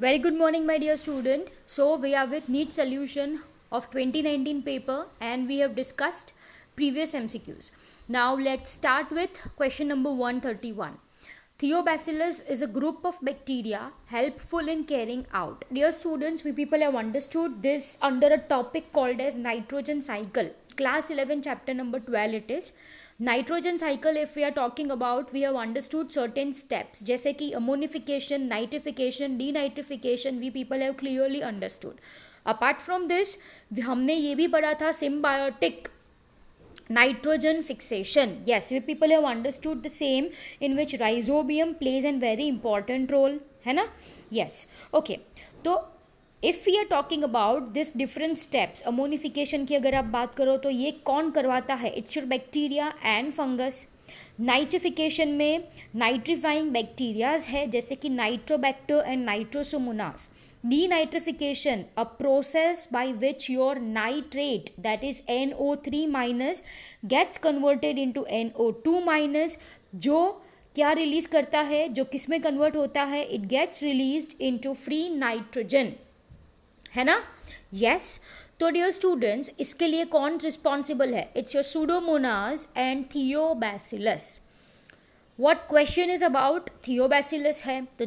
Very good morning, my dear student. So we are with NEET solution of 2019 paper and we have discussed previous MCQs. Now let's start with question number 131. Theobacillus is a group of bacteria helpful in carrying out. Dear students, we people have understood this under a topic called as nitrogen cycle. Class 11 chapter number 12 it is. Nitrogen cycle if we are talking about we have understood certain steps जैसे कि ammonification, nitrification, denitrification we people have clearly understood. Apart from this हमने ये भी पढ़ा था symbiotic nitrogen fixation. Yes, we people have understood the same in which rhizobium plays a very important role, है ना? Yes, okay. तो if we are talking about this different steps, ammonification की अगर आप बात करो तो ये कौन करवाता है? It's your bacteria and fungus. Nitrification में नाइट्रीफाइंग बैक्टीरियाज है जैसे कि Nitrobacter and Nitrosomonas. Denitrification, a process by which your nitrate, that is NO3 minus, gets converted into NO2 minus, जो क्या रिलीज करता है, जो किस में कन्वर्ट होता है? It gets released into free nitrogen, है ना? यस. तो डियर स्टूडेंट्स, इसके लिए कौन रिस्पॉन्सिबल है? It's your pseudomonas and thiobacillus. What question is about? Theobacillus है. तो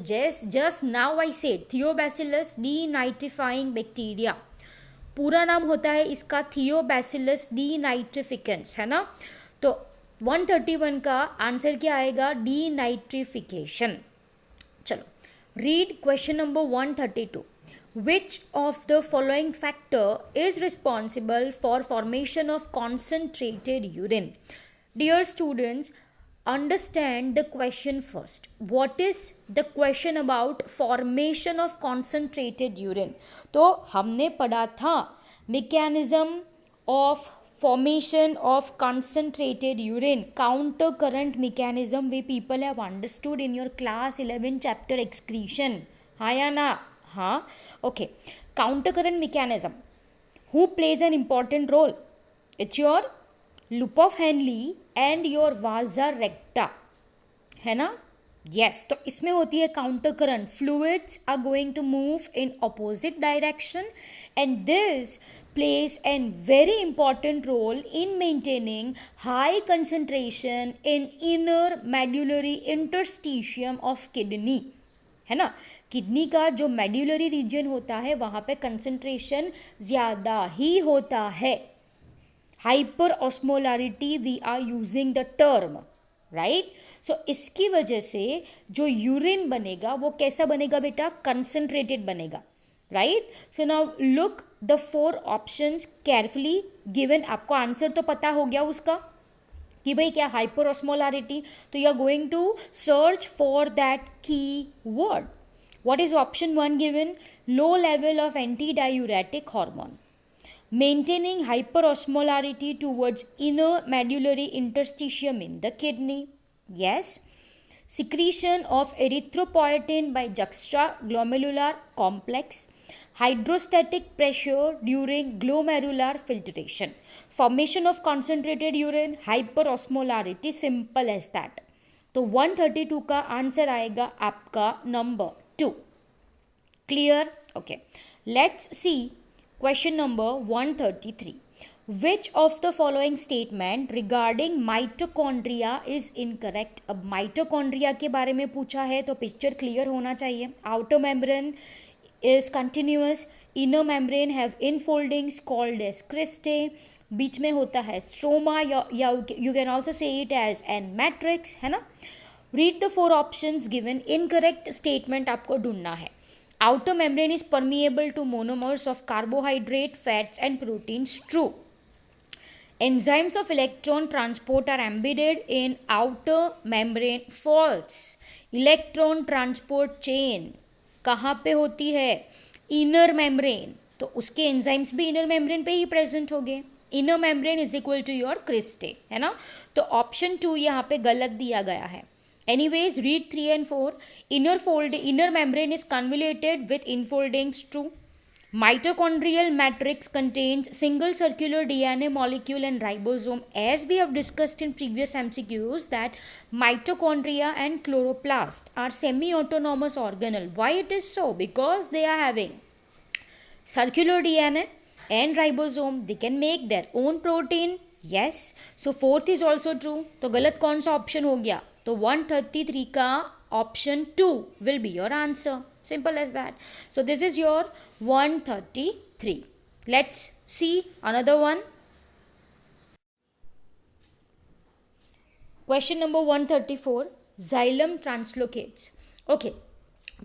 just now I said Theobacillus denitrifying bacteria. पूरा नाम होता है इसका Theobacillus denitrificans, है ना? तो 131 का आंसर क्या आएगा? Denitrification. चलो, read question number 132. Which of the following factor is responsible for formation of concentrated urine? Dear students, understand the question first. What is the question about formation of concentrated urine? तो हमने पढ़ा था mechanism of formation of concentrated urine, counter current mechanism we people have understood in your class 11 chapter excretion. हाँ या ना? हाँ. Okay. Counter current mechanism. Who plays an important role? It's your loop of Henle and your vasa recta, है ना? Yes. तो इसमें होती है counter current. Fluids are going to move in opposite direction and this plays a very important role in maintaining high concentration in inner medullary interstitium of kidney, है ना? Kidney का जो मेड्यूलरी रीजन होता है वहाँ पे कंसंट्रेशन ज़्यादा ही होता है. Hyperosmolarity we are using the term, right? So इसकी वजह से जो यूरिन बनेगा वो कैसा बनेगा बेटा? कंसंट्रेटेड बनेगा, right? So now look the 4 options carefully given. आपको आंसर तो पता हो गया उसका कि भाई क्या हाइपर ऑस्मोलारिटी. तो you are going to search for that key word. What is option 1 given? Low level of antidiuretic hormone, maintaining hyperosmolarity towards inner medullary interstitium in the kidney. Yes. Secretion of erythropoietin by juxtaglomerular complex. Hydrostatic pressure during glomerular filtration. Formation of concentrated urine. Hyperosmolarity. Simple as that. तो 132 का answer आएगा आपका number 2. Clear? Okay. Let's see question number 133. Which of the following statement regarding mitochondria is incorrect? अब mitochondria के बारे में पूछा है तो पिक्चर क्लियर होना चाहिए. Outer membrane is continuous, inner membrane have infoldings called as cristae, बीच में होता है स्ट्रोमा या you can also say it as an matrix, है ना? Read the 4 options given. Incorrect statement आपको ढूंढना है. Outer membrane is permeable to monomers of carbohydrate, fats and proteins. True. Enzymes of electron transport are embedded in outer membrane. False. Electron transport chain कहाँ पे होती है? Inner membrane. तो उसके enzymes भी inner membrane पे ही present हो गए. Inner membrane is equal to your cristae, है ना? तो option 2 यहाँ पे गलत दिया गया है. Anyways, read 3 and 4. Inner membrane is convoluted with infoldings. True. Mitochondrial matrix contains single circular DNA molecule and ribosome. As we have discussed in previous MCQs that mitochondria and chloroplast are semi-autonomous organelle. Why it is so? Because they are having circular DNA and ribosome. They can make their own protein. Yes. So fourth is also true. तो गलत कौन सा option हो गया? तो 133 का option 2 will be your answer. Simple as that. So this is your 133. Let's see another one. Question number 134. Xylem translocates. Okay.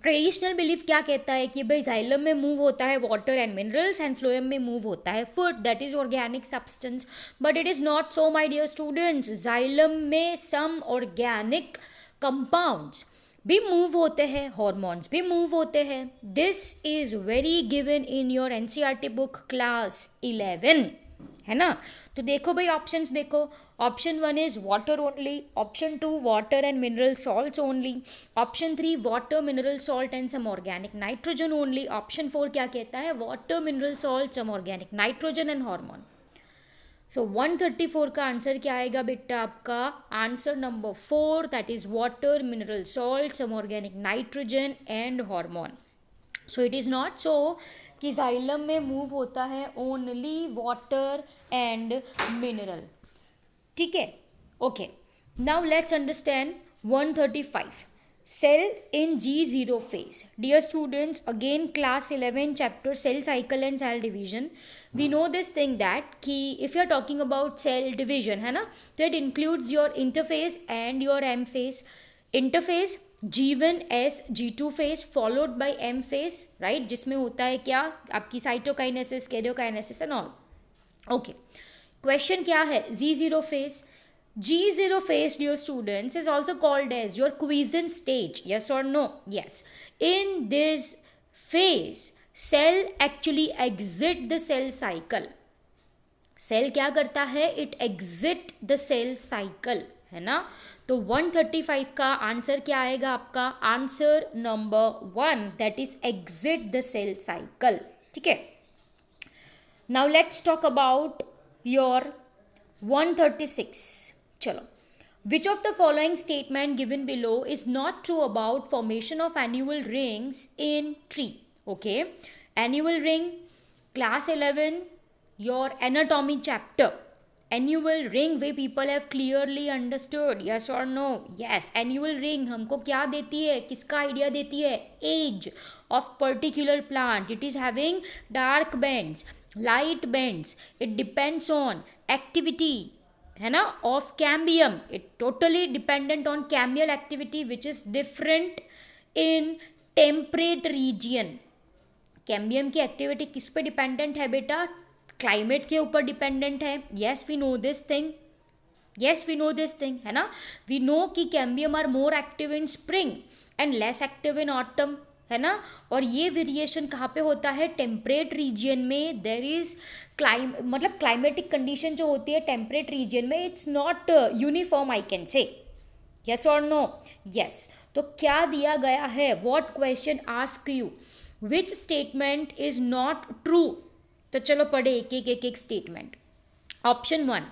Traditional belief क्या कहता है कि भाई जाइलम में मूव होता है water and minerals and phloem में मूव होता है food, that is organic substance. But it is not so my dear students. Xylem में सम ऑर्गेनिक कंपाउंड्स भी मूव होते हैं, हॉर्मोन्स भी मूव होते हैं. This is very given in your N C E R T book class 11, है ना. तो देखो भाई ऑप्शंस देखो. Option 1 is water only, option 2 water and mineral salts only, option 3 water mineral salt and some organic nitrogen only, option 4 क्या कहता है water mineral salt some organic nitrogen and hormone. So 134 का आंसर क्या आएगा बेटा आपका? Answer number 4, that is water mineral salt some organic nitrogen and hormone. So it is not so कि xylem में मूव होता है ओनली वाटर एंड मिनरल. ठीक है. Okay, now let's understand 135. Cell in G0 phase. Dear students, again class 11 chapter cell cycle and cell division. We know this thing that कि if you are talking about cell division है ना, तो it includes your interphase and your M phase. Interphase G1 S G2 phase followed by M phase, right? जिसमें होता है क्या आपकी cytokinesis, karyokinesis and all. Okay, question क्या है? G0 phase. G0 phase, dear students, is also called as your quiescent stage. Yes or no? Yes. In this phase, cell actually exit the cell cycle. Cell क्या करता है? It exit the cell cycle, है ना. तो 135 का answer क्या आएगा आपका? Answer number 1, that is exit the cell cycle. ठीक है. Now let's talk about your 136. चलो. Which of the following statement given below is not true about formation of annual rings in tree? Okay, annual ring, class 11, your anatomy chapter. Annual ring we people have clearly understood. Yes or no? Yes. Annual ring हमको क्या देती है? किसका idea देती है? Age of particular plant. It is having dark bands, light bands. It depends on activity, है ना, of cambium. It totally dependent on cambial activity which is different in temperate region. Cambium की activity किस पे dependent है बेटा? Climate के ऊपर dependent है. Yes we know this thing. Yes we know this thing, है ना. वी नो कि cambium are more active in spring and less active in autumn, है ना. और ये वेरिएशन कहाँ पे होता है? टेम्परेट रीजियन में. देर इज मतलब क्लाइमेटिक कंडीशन जो होती है टेम्परेट रीजियन में, it's not uniform, I can say. Yes और नो? यस. तो क्या दिया गया है? What question ask you? Which statement is not true? तो चलो पढ़े एक statement. Option 1,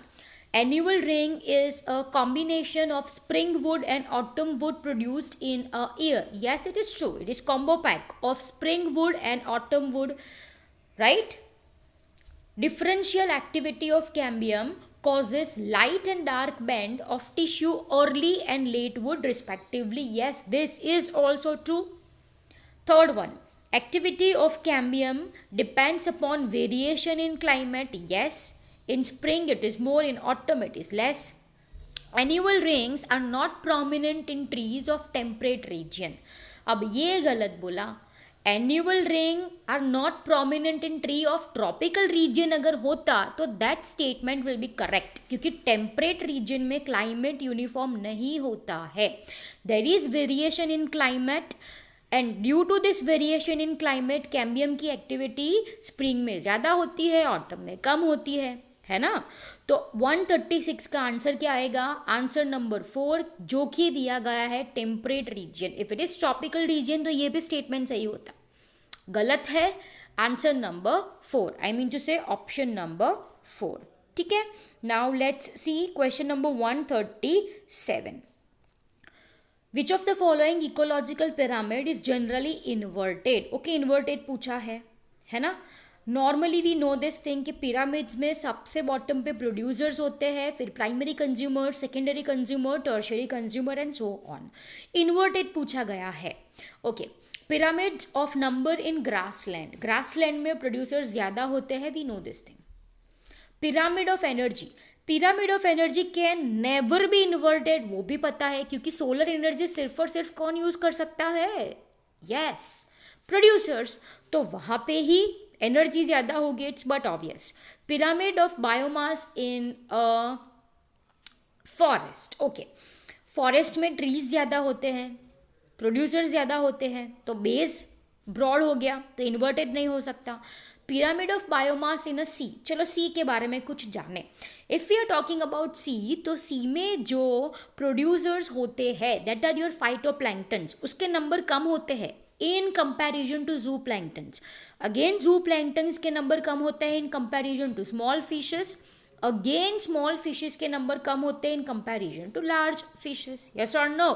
annual ring is a combination of spring wood and autumn wood produced in a year. Yes, it is true. It is combo pack of spring wood and autumn wood, right? Differential activity of cambium causes light and dark band of tissue early and late wood respectively. Yes, this is also true. Third one, activity of cambium depends upon variation in climate. Yes. In spring it is more, in autumn it is less. Annual rings are not prominent in trees of temperate region. अब ये गलत बोला. Annual ring are not prominent in tree of tropical region अगर होता तो that statement will be correct, क्योंकि temperate region में climate uniform नहीं होता है. There is variation in climate and due to this variation in climate cambium की activity spring में ज़्यादा होती है, autumn में कम होती है ना. तो 136 का आंसर क्या आएगा? आंसर नंबर 4, जो कि दिया गया है temperate region. If it is tropical region तो ये भी स्टेटमेंट सही होता. गलत है. Answer number 4, I mean to say option number 4. ठीक है. Now let's see question number 137. Which of the following ecological pyramid is generally inverted. Okay, inverted पूछा है ना. Normally we know this thing कि पिरामिड्स में सबसे बॉटम पे producers होते हैं, फिर primary consumer, secondary consumer, tertiary consumer and so on. Inverted पूछा गया है. Okay, pyramids of number in grassland. Grassland में प्रोड्यूसर्स ज़्यादा होते हैं, we know this thing. Pyramid of energy. Pyramid of energy can never be inverted, वो भी पता है, क्योंकि सोलर एनर्जी सिर्फ और सिर्फ कौन यूज कर सकता है? Yes, producers. तो वहां पे ही एनर्जी ज्यादा होगी, it's but obvious. Pyramid of biomass in forest. Okay, forest में ट्रीज ज्यादा होते हैं, प्रोड्यूसर्स ज्यादा होते हैं, तो बेस ब्रॉड हो गया, तो इन्वर्टेड नहीं हो सकता. Pyramid of biomass in a sea. चलो सी के बारे में कुछ जाने. If you are talking about sea, तो सी में जो प्रोड्यूसर्स होते हैं दैट आर योर फाइटोप्लैंक्टन्स, उसके नंबर कम होते हैं in comparison to zooplanktons. Again zooplanktons के नंबर कम होते हैं in comparison to small fishes. Again small fishes के नंबर कम होते हैं in comparison to large fishes. Yes और नो?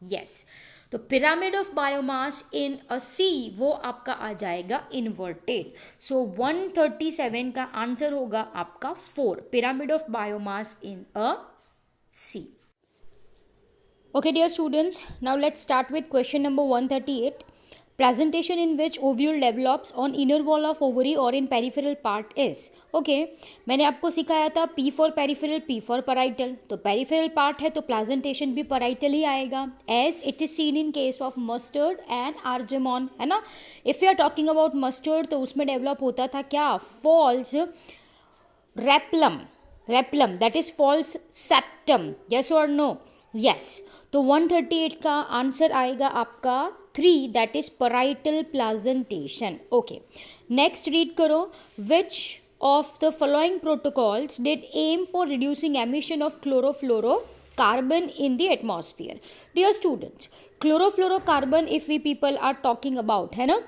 यस. तो pyramid of biomass in a सी वो आपका आ जाएगा इन्वर्टेड. सो 137 का आंसर होगा आपका 4, pyramid of biomass in a sea. Okay, dear students, now let's start with question number 138. Presentation in which ovule develops on inner wall of ovary or in peripheral part is. Okay, मैंने आपको सिखाया था P for peripheral, P for parietal. तो peripheral part है तो presentation भी parietal ही आएगा, as it is seen in case of mustard and argemon, है ना. If we are talking about mustard, तो उसमें develop होता था क्या? False replum, that is false septum. Yes or no? Yes. तो 138 का आंसर आएगा आपका 3, that is parietal placentation. Okay, next read करो. Which of the following protocols did aim for reducing emission of chlorofluorocarbon in the atmosphere. Dear students, chlorofluorocarbon if we people are talking about, है ना,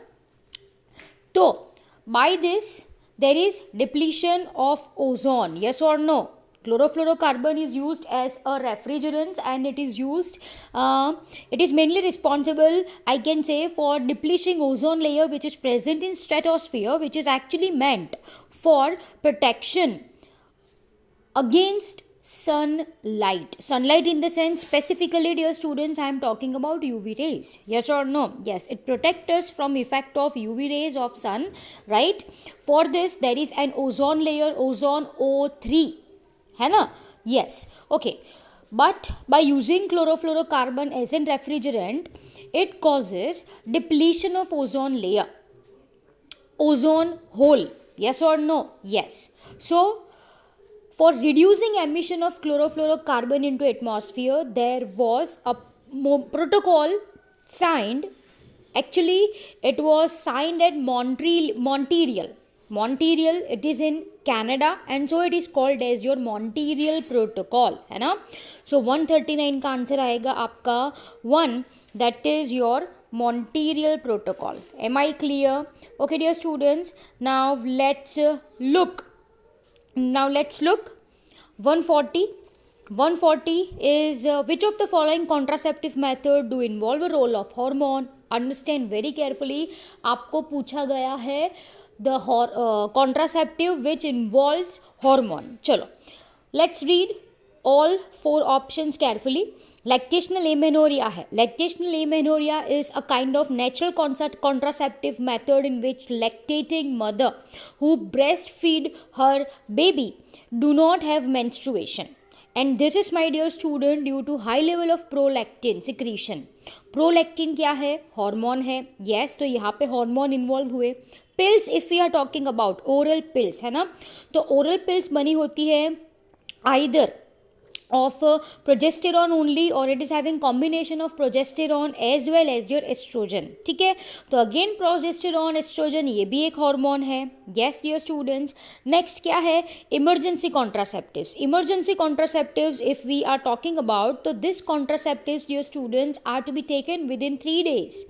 तो by this there is depletion of ozone. Yes और no? Chlorofluorocarbon is used as a refrigerant and it is mainly responsible, I can say, for depleting ozone layer which is present in stratosphere, which is actually meant for protection against sunlight. Sunlight in the sense, specifically, dear students, I am talking about UV rays. Yes or no? Yes, it protects us from effect of UV rays of sun, right? For this, there is an ozone layer, ozone O3. है ना. yes. okay, but by using chlorofluorocarbon as a refrigerant, it causes depletion of ozone layer, ozone hole. Yes or no? Yes. So for reducing emission of chlorofluorocarbon into atmosphere, there was a protocol signed. Actually, it was signed at Montreal. It is in Canada, and so it is called as your Montreal Protocol, है ना. So 139 का answer आएगा आपका 1, that is your Montreal Protocol. Am I clear? Okay, dear students, now let's look. 140 is which of the following contraceptive method do involve a role of hormone. Understand very carefully. आपको पूछा गया है the contraceptive which involves hormone. Chalo, let's read all 4 options carefully. Lactational amenorrhea hai. Lactational amenorrhea is a kind of natural contraceptive method in which lactating mother who breastfeed her baby do not have menstruation. And this is, my dear student, due to high level of prolactin secretion. Prolactin क्या है? Hormone है. yes, तो यहाँ पे hormone involve हुए. Pills, if we are talking about oral pills, है ना, तो ओरल पिल्स बनी होती है either of progesterone only or it is having combination of progesterone as well as your estrogen. ठीक है, तो अगेन प्रोजेस्टेरॉन, एस्ट्रोजन, ये भी एक हार्मोन है. yes dear students. नेक्स्ट क्या है? Emergency contraceptives. Emergency contraceptives if we are talking about, तो this contraceptives, dear students, are to be taken within 3 days.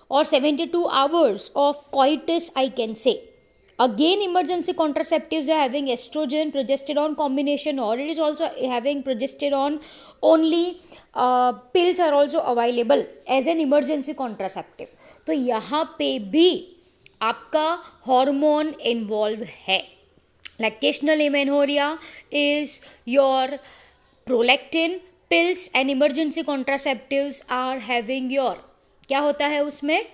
or 72 hours of coitus, I can say. Again, emergency contraceptives are having estrogen progesterone combination, or it is also having progesterone only. Pills are also available as an emergency contraceptive. तो यहाँ पे भी आपका hormone involve है. Lactational amenorrhea is your prolactin. Pills and emergency contraceptives are having your, क्या होता है उसमें,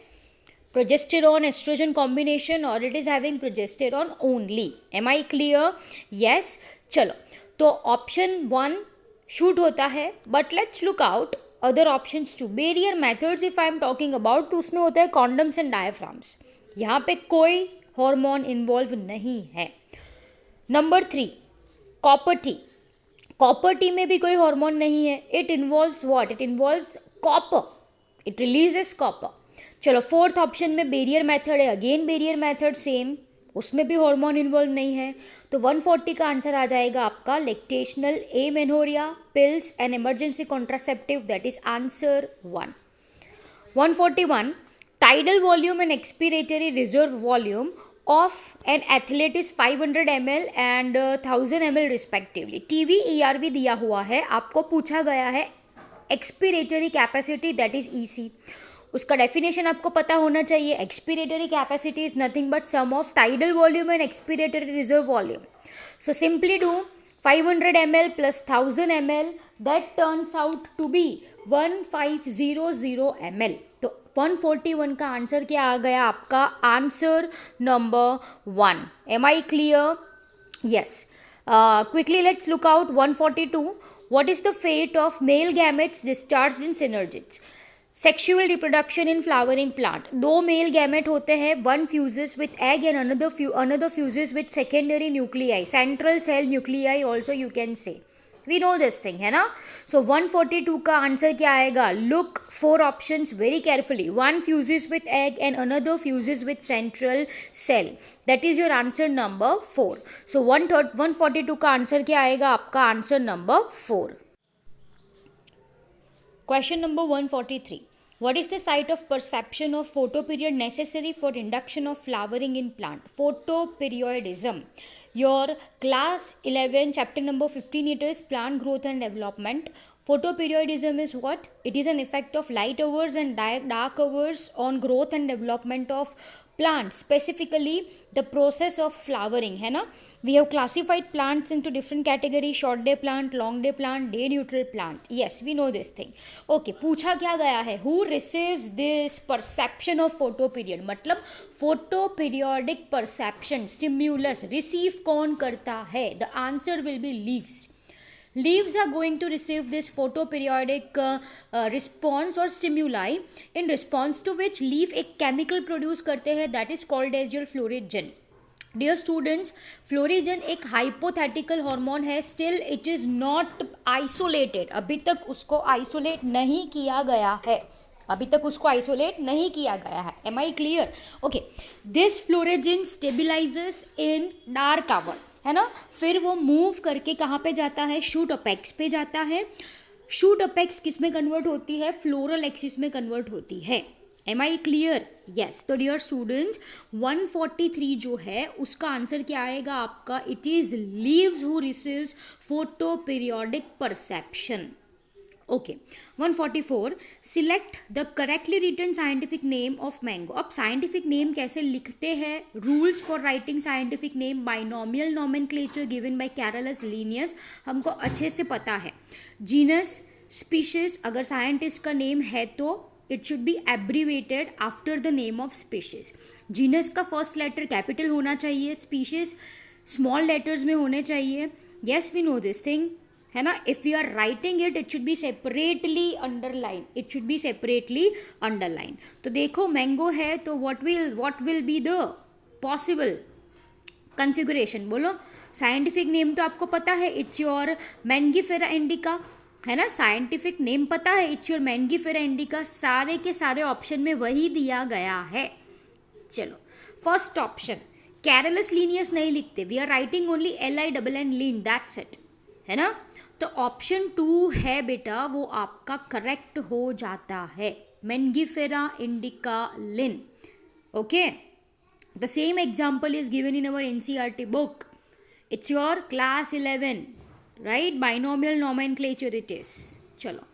progesterone estrogen combination, or it is having progesterone only. Am I clear? Yes. चलो, तो option 1 shoot होता है, but let's look out other options too. Barrier methods if I am talking about, तो उसमें होता है condoms and diaphragms. यहाँ पे कोई हार्मोन इन्वॉल्व नहीं है. Number 3, copper T. Copper T में भी कोई हार्मोन नहीं है. It involves what? It involves copper. It releases copper. चलो, फोर्थ ऑप्शन में बेरियर मेथड है. अगेन बेरियर मेथड सेम, उसमें भी हार्मोन इन्वॉल्व नहीं है. तो 140 का आंसर आ जाएगा आपका lactational amenorrhoea, pills and emergency contraceptive. That is answer 1. 141, tidal volume and expiratory reserve volume of an athlete is 500 ml and 1000 ml respectively. TV ERV दिया हुआ है, आपको पूछा गया है expiratory capacity, that is EC. उसका डेफिनेशन आपको पता होना चाहिए. Expiratory capacity is nothing but sum of tidal volume and expiratory reserve volume. So simply do 500 ml plus 1000 ml, that turns out to be 1500 ml. तो 141 का answer क्या आ गया आपका? Answer number 1. Am I clear? Yes. Quickly let's look out 142. What is the fate of male gametes discharged in synergids? Sexual reproduction in flowering plant. 2 male gamete होते हैं, one fuses with egg and another fuses with secondary nuclei, central cell nuclei also you can say. We know this thing, है ना? So 142 का answer क्या आएगा? Look 4 options very carefully. One fuses with egg and another fuses with central cell. That is your answer number 4. So 142 का answer क्या आएगा? आपका answer number 4. Question number 143. What is the site of perception of photoperiod necessary for induction of flowering in plant? Photoperiodism. Your class 11 chapter number 15, it is plant growth and development. Photoperiodism is what? It is an effect of light hours and dark hours on growth and development of plants, specifically the process of flowering, है ना? We have classified plants into different categories: short day plant, long day plant, day neutral plant. Yes, we know this thing. Okay, पूछा क्या गया है? Who receives this perception of photoperiod? मतलब photoperiodic perception stimulus receive कौन करता है? The answer will be leaves. Leaves are going to receive this photoperiodic response or stimuli, in response to which leaf एक chemical produce करते हैं, that is called as your floragen. Dear students, floragen एक hypothetical hormone है, still it is not isolated. अभी तक उसको isolate नहीं किया गया है. अभी तक उसको आइसोलेट नहीं किया गया है. Am I clear? Okay. This florigen stabilizes in dark hour, है ना? फिर वो मूव करके कहाँ पे जाता है? शूट अपेक्स पे जाता है. शूट अपेक्स किस में कन्वर्ट होती है? फ्लोरल एक्सिस में कन्वर्ट होती है. Am I clear? यस. तो डियर स्टूडेंट्स, 143 जो है उसका आंसर क्या आएगा आपका? It is leaves who receives photoperiodic perception. Okay. 144. Select the correctly written scientific name of mango. अब साइंटिफिक नेम कैसे लिखते हैं? Rules for writing scientific name, binomial nomenclature given by Carolus Linnaeus, हमको अच्छे से पता है. जीनस, स्पीशीज, अगर साइंटिस्ट का नेम है तो it should be abbreviated after the name of species. Genus का फर्स्ट लेटर कैपिटल होना चाहिए, स्पीशीज स्मॉल लेटर्स में होने चाहिए. Yes, we know this thing, है ना? If you are writing it, it should be separately underline. It should be separately underline. तो देखो, मैंगो है तो what will be the possible configuration? बोलो. साइंटिफिक नेम तो आपको पता है, इट्स योर मैंगीफेरा इंडिका, है ना? साइंटिफिक नेम पता है, इट्स योर मैंगीफेरा इंडिका. सारे के सारे ऑप्शन में वही दिया गया है. चलो, फर्स्ट ऑप्शन कैरोलस लीनियस नहीं लिखते, we are writing only LINN Linn, that's it, है ना? तो ऑप्शन 2 है बेटा, वो आपका करेक्ट हो जाता है. Mangifera indica lin. Okay, the same example is given in our NCERT book. It's your class 11, right? Binomial nomenclature it is. Chalo.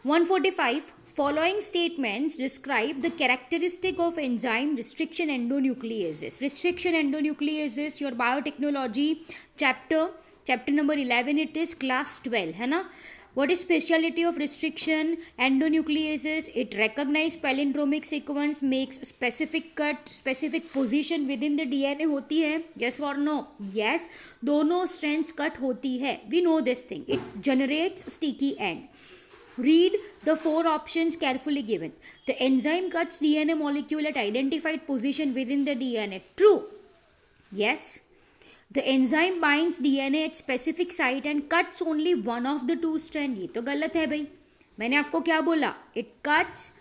145. Following statements describe the characteristic of enzyme restriction endonucleases. Restriction endonucleases, your biotechnology chapter number 11, it is class 12, है ना? What is speciality of restriction endonucleases? It recognize palindromic sequence, makes specific cut, specific position within the DNA होती है. Yes or no? Yes. दोनों strands cut होती है. We know this thing. It generates sticky end. Read the 4 options carefully given. The enzyme cuts DNA molecule at identified position within the DNA. True. Yes. The enzyme binds DNA at specific site and cuts only one of the 2 strands. ये तो गलत है भाई. मैंने आपको क्या बोला? It cuts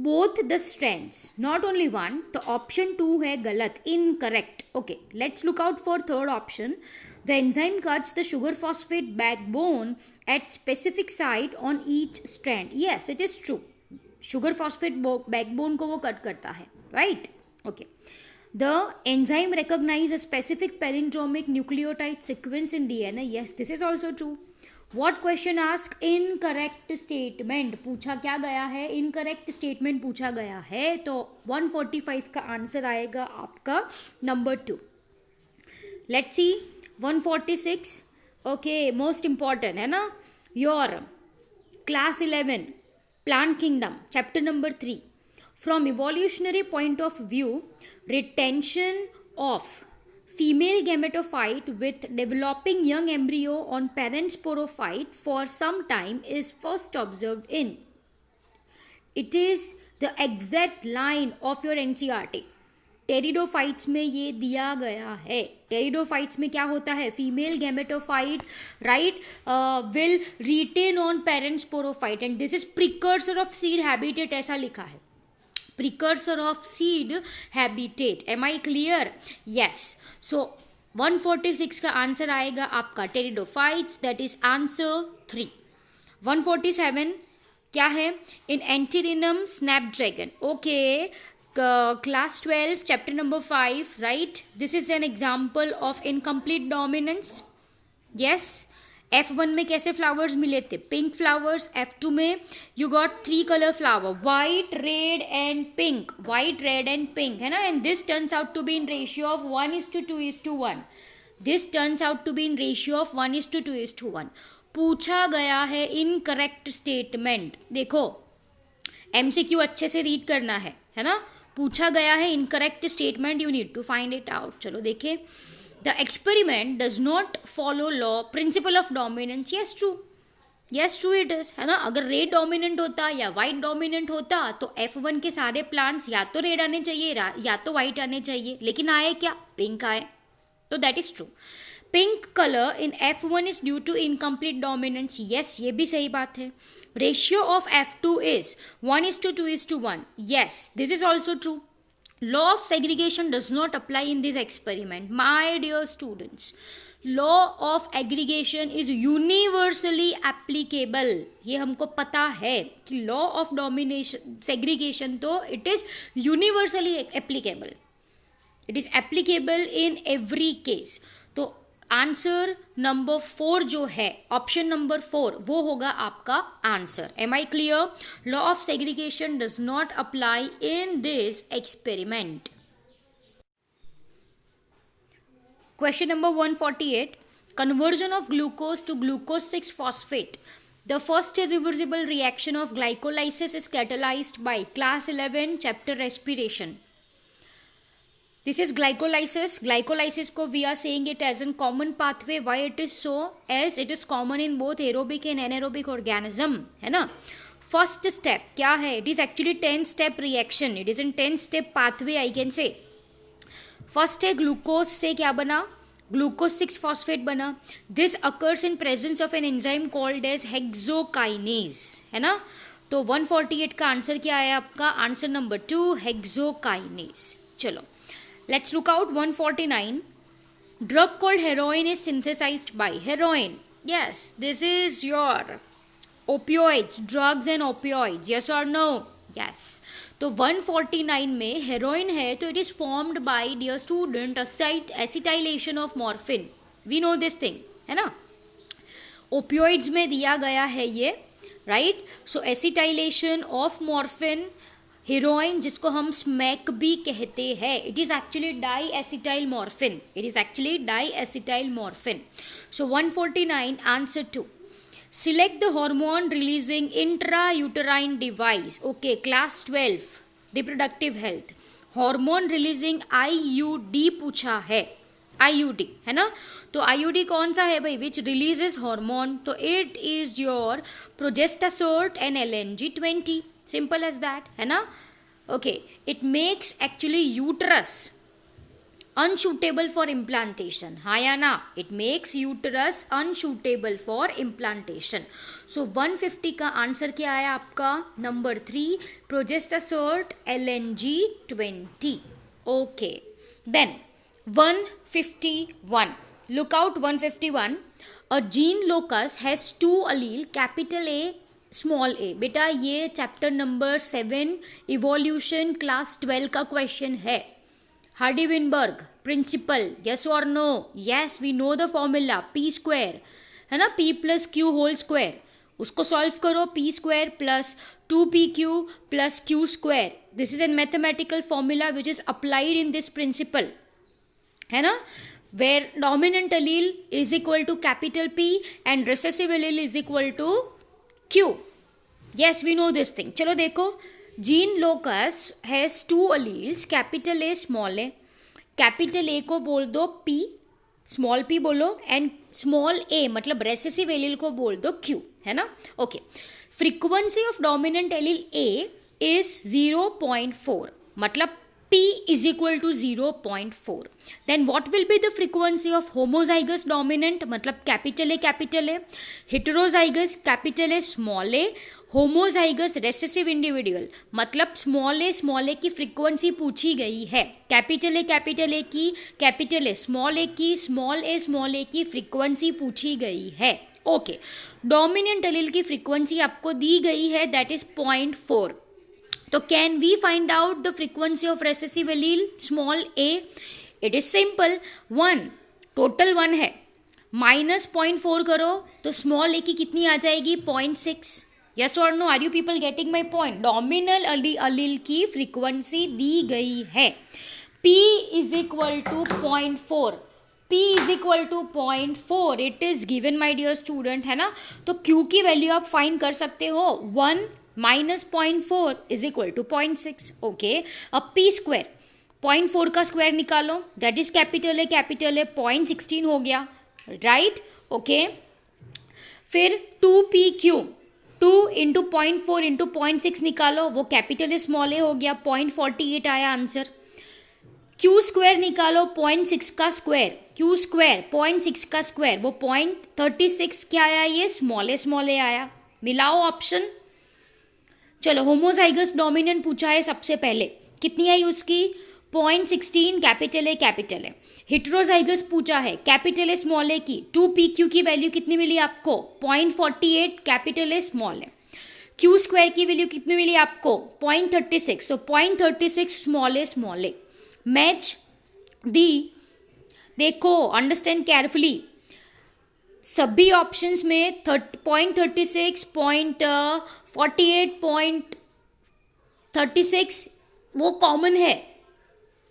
both the strands, not only one. तो option 2 है गलत, incorrect. Okay, let's look out for third option. The enzyme cuts the sugar phosphate backbone at specific site on each strand. Yes, it is true. Sugar phosphate backbone को वो cut करता है, right? Okay. The enzyme recognizes a specific palindromic nucleotide sequence in DNA. Yes, this is also true. What question ask? Incorrect statement पूछा क्या गया है? Incorrect statement पूछा गया है. तो 145 का आंसर आएगा आपका number 2. Let's see 146. Okay, most important है ना? Your class 11 plant kingdom chapter number 3. From evolutionary point of view, retention of female gametophyte with developing young embryo on parent sporophyte for some time is first observed in. It is the exact line of your NCERT. Pteridophytes में ये दिया गया है. Pteridophytes में क्या होता है? Female gametophyte, right, will retain on parent sporophyte and this is precursor of seed habitat, ऐसा लिखा है. Precursor of seed habitat. Am I clear? Yes. So 146 का आंसर आएगा आपका टेरिडोफाइट्स, that is answer 3. 147 क्या है? In Antirrhinum snapdragon. Okay, class 12 chapter number 5, right? This is an example of incomplete dominance. Yes. F1 में कैसे flowers मिले थे? Pink flowers. F2 में you got 3 colour flower, white, red and pink. White, red and pink, है ना? And this turns out to be in ratio of 1:2:1. This turns out to be in ratio of 1:2:1. पूछा गया है incorrect statement. देखो MCQ अच्छे से read करना है ना? पूछा गया है incorrect statement, you need to find it out. चलो देखिए. The experiment does not follow law principle of dominance. Yes, true. Yes, true it is, है ना? अगर रेड डोमिनेंट होता या वाइट डोमिनेंट होता तो F1 के सारे प्लांट्स या तो रेड आने चाहिए या तो वाइट आने चाहिए, लेकिन आए क्या? पिंक आए. तो that is true. Pink colour in F1 is due to incomplete dominance. Yes, ये भी सही बात है. Ratio of F2 is 1:2:1. Yes, this is also true. Law of segregation does not apply in this experiment. My dear students, law of aggregation is universally applicable. ये हमको पता है कि law of domination segregation तो it is universally applicable. It is applicable in every case. तो answer number 4 जो है, option number 4, वो होगा आपका answer. Am I clear? Law of segregation does not apply in this experiment. Question number 148. Conversion of glucose to glucose 6 phosphate. The first irreversible reaction of glycolysis is catalyzed by class 11 chapter respiration. This is glycolysis. Glycolysis को we are saying it as a common pathway. Why it is so? As it is common in both aerobic and anaerobic organism, है ना? First step क्या है? It is actually 10-step reaction. It is in 10-step pathway, I can say. First है glucose से क्या बना? Glucose 6 phosphate बना. This occurs in presence of an enzyme called as hexokinase, है ना? तो 148 का आंसर क्या है आपका? Answer number 2, hexokinase. चलो, let's look out 149. Drug called heroin is synthesized by heroin. Yes, this is your opioids, drugs and opioids. Yes or no? Yes, तो 149 में हेरोइन है तो it is formed by dear student acetylation of morphine, we know this thing, है ना. Opioids में दिया गया है ये, right. So acetylation of morphine, heroin जिसको हम स्मैक भी कहते हैं, it is actually di acetyl morphine, it is actually di acetyl morphine. So 149 answer 2. Select the hormone releasing intrauterine device. Okay, class 12 reproductive health. Hormone releasing IUD पूछा है, IUD है ना. तो IUD कौन सा है भाई, विच रिलीजेस हार्मोन, तो it is your progestasert and LNG-20, simple as that, है ना. Okay, it makes actually uterus unsuitable for implantation, हाँ या ना, it makes uterus unsuitable for implantation. So 150 का आंसर क्या आया आपका, number 3, Progestasert LNG-20. Okay, then 151, look out 151. A gene locus has 2 allele, capital A small a. बेटा ये chapter number 7 evolution class 12 का क्वेश्चन है. हार्डी-विनबर्ग प्रिंसिपल, यस और no, yes we know the formula, p square है ना, p plus q whole square, उसको solve करो, p square plus 2pq plus q square. This is an mathematical formula which is applied in this principle, है ना, where dominant allele is equal to capital P and recessive allele is equal to q. Yes we know this thing. चलो देखो, gene locus has 2 alleles, capital A small A. Capital A को बोल दो P, स्मॉल p बोलो, and small a मतलब recessive allele को बोल दो Q, है ना. Okay, frequency of dominant allele A is 0.4, मतलब P is equal to 0.4. Then what will be the frequency of homozygous dominant, मतलब capital A, heterozygous capital A small A, homozygous recessive individual मतलब small A की फ्रीक्वेंसी पूछी गई है, capital A की, capital A small A की फ्रीक्वेंसी पूछी गई है. ओके, डोमिनेंट एलील की फ्रीक्वेंसी आपको दी गई है, दैट इज 0.4. तो can we find out the frequency of recessive allele small a? It is simple, 1 total 1 है, माइनस 0.4 करो तो स्मॉल ए की कितनी आ जाएगी, 0.6. यस और no, are you people getting my point. Dominant allele की फ्रीक्वेंसी दी गई है, P is equal to 0.4, P is equal to 0.4, it is given my dear student, है ना. तो Q की वैल्यू आप फाइंड कर सकते हो, 1 minus 0.4 is equal to 0.6. Okay, अब P स्क्वायर, 0.4 का स्क्वायर निकालो, दैट इज कैपिटल ए 0.16 हो गया, राइट. ओके, फिर 2pq, 2 इंटू 0.4 इंटू 0.6 निकालो, वो कैपिटल ए स्मॉल ए हो गया, 0.48 आया आंसर. Q स्क्वायर निकालो, 0.6 का स्क्वायर, Q स्क्वायर 0.6 का स्क्वायर, वो 0.36 क्या आया, ये स्मॉल ए आया. मिलाओ ऑप्शन. चलो, होमोजाइगस डोमिनेंट पूछा है सबसे पहले, कितनी आई उसकी, 0.16 कैपिटल ए. हेटेरोजाइगस पूछा है, कैपिटल ए स्मॉल ए की, 2pq की वैल्यू कितनी मिली आपको, 0.48 capital A small A. Q square की वैल्यू कितनी मिली आपको, 0.36, so 0.36 small A. Match D. देखो, अंडरस्टैंड केयरफुली, सभी ऑप्शंस में 0.36, 0.48, 0.36 वो कॉमन है.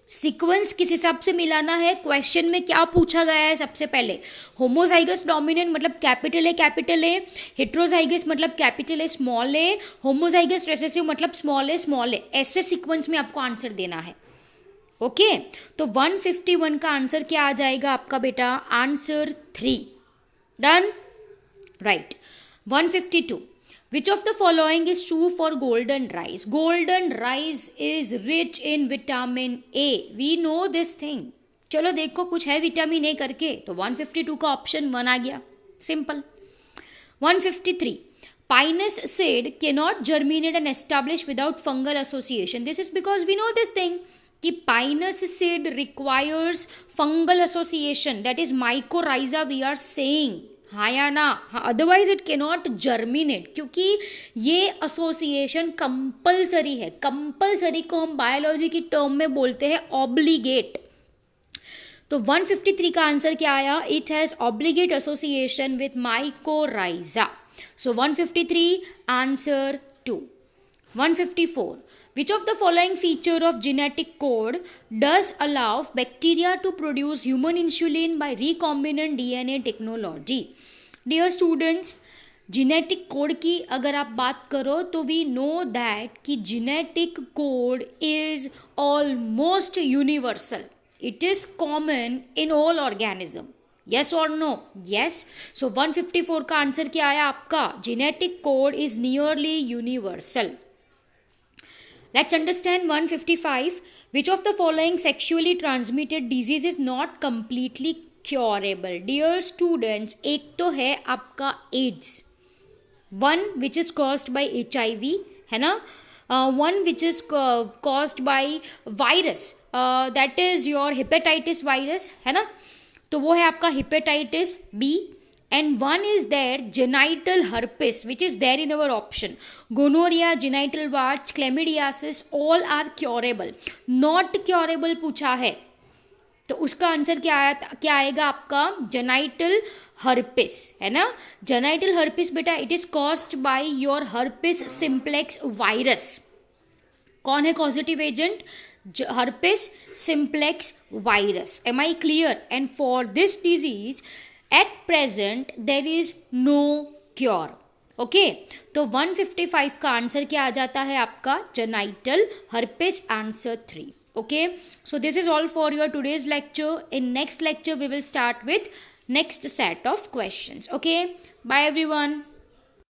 सीक्वेंस किस हिसाब से मिलाना है, क्वेश्चन में क्या पूछा गया है सबसे पहले, होमोजाइगस डोमिनेंट मतलब कैपिटल ए, हेटेरोजाइगस मतलब capital A small A, homozygous recessive मतलब स्मॉल ए, ऐसे सीक्वेंस में आपको आंसर देना है. ओके, तो 151 का आंसर क्या आ जाएगा आपका बेटा, answer 3. Done, right. 152, which of the following is true for golden rice? Golden rice is rich in vitamin A. We know this thing. चलो देखो, कुछ है विटामिन ए करके, तो 152 का ऑप्शन 1 आ गया, simple. 153, pinus seed cannot germinate and establish without fungal association. This is because we know this thing कि pinus seed requires fungal association, that is mycorrhiza we are saying, हाँ या ना, हाँ, otherwise it cannot germinate, क्योंकि ये association compulsory है. Compulsory को हम बायोलॉजी की टर्म में बोलते हैं ऑब्लिगेट. तो 153 का आंसर क्या आया? It has obligate association with mycorrhiza. So 153 answer 2. 154. Which of the following feature of genetic code does allow bacteria to produce human insulin by recombinant DNA technology? Dear students, genetic code की अगर आप बात करो तो we know that कि genetic code is almost universal. It is common in all organism. Yes or no? Yes. So 154 का answer क्या आया आपका? Genetic code is nearly universal. Let's understand 155. Which of the following sexually transmitted disease is not completely curable? Dear students, एक तो है आपका AIDS, one which is caused by HIV, है ना, one which is caused by virus, that is your hepatitis virus, है ना, तो वो है आपका hepatitis B. And one is there genital herpes, which is there in our option. Gonorrhea, genital warts, chlamydiasis, all are curable. Not curable पूछा है, तो उसका आंसर क्या आएगा आपका? जेनाइटल हर्पिस, है ना. जेनाइटल हर्पिस बेटा it is caused by your herpes simplex virus. कौन है positive agent? Herpes simplex virus. Am I clear? And for this disease at present there is no cure. Okay, तो 155 का answer क्या आ जाता है आपका? Genital herpes, answer 3. Okay, so this is all for your today's lecture. In next lecture we will start with next set of questions. Okay, bye everyone.